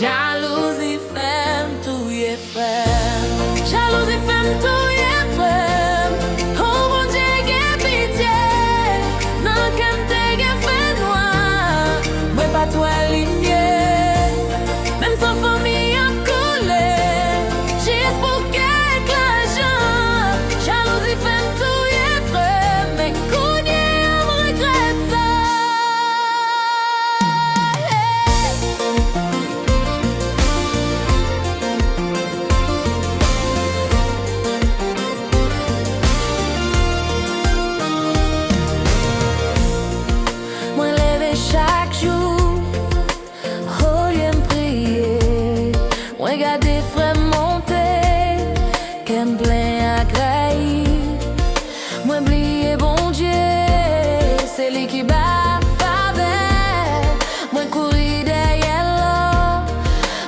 Jalousie fait tout frère. Jalousie fait tout frère. Oh mon Dieu, que pitié. Non, qu'aime te fait noir. Ouais, pas toi lumière. Même sans famille à couler. Juste pour quelques l'argent. Jalousie fait tout frère. Mais qu'on y est, on regrette ça. Chaque jour, au lieu de prier, regarder frère monter, qu'aime plein à grailler. Moi oublier bon Dieu, c'est lui qui bat faveur. Moi courir derrière l'eau,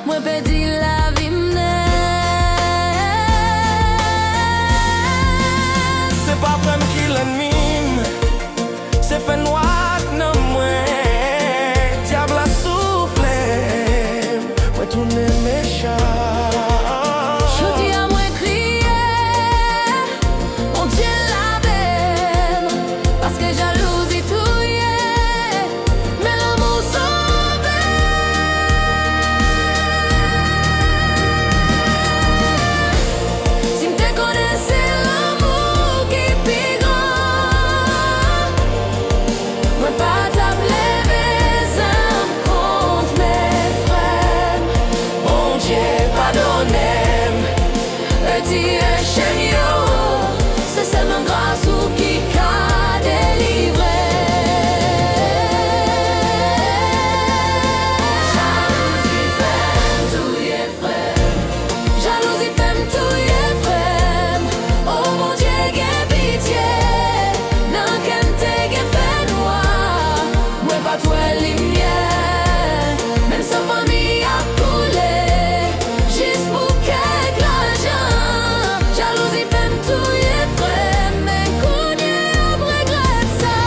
moi perdre la vie m'nait. C'est pas frère qui l'anime, c'est fait noir. C'est seulement grâce au qui qu'a délivré. Jalousie fait tout y frère. Jalousie fait tout y frère. Oh mon Dieu, qu'aie pitié. Non, qu'aime te qu'aie fait noir. Moi pas toi lumière. Même sa famille a coulé. Juste pour quelques l'argent. Jalousie fait tout y frère. Mais qu'on y est, on regrette ça.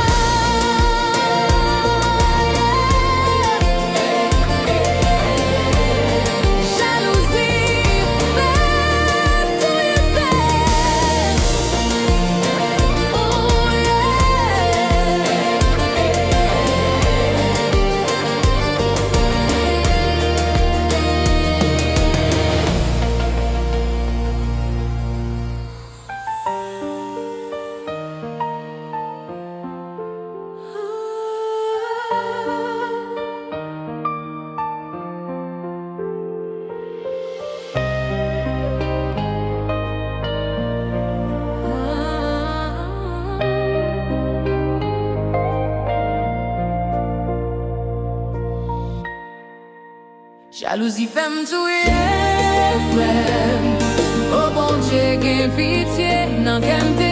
Jalousie fait tout y frère. Oh yeah. Jalousie fait m'tuer, frère. Oh bon Dieu, qu'aie pitié, non qu'aime te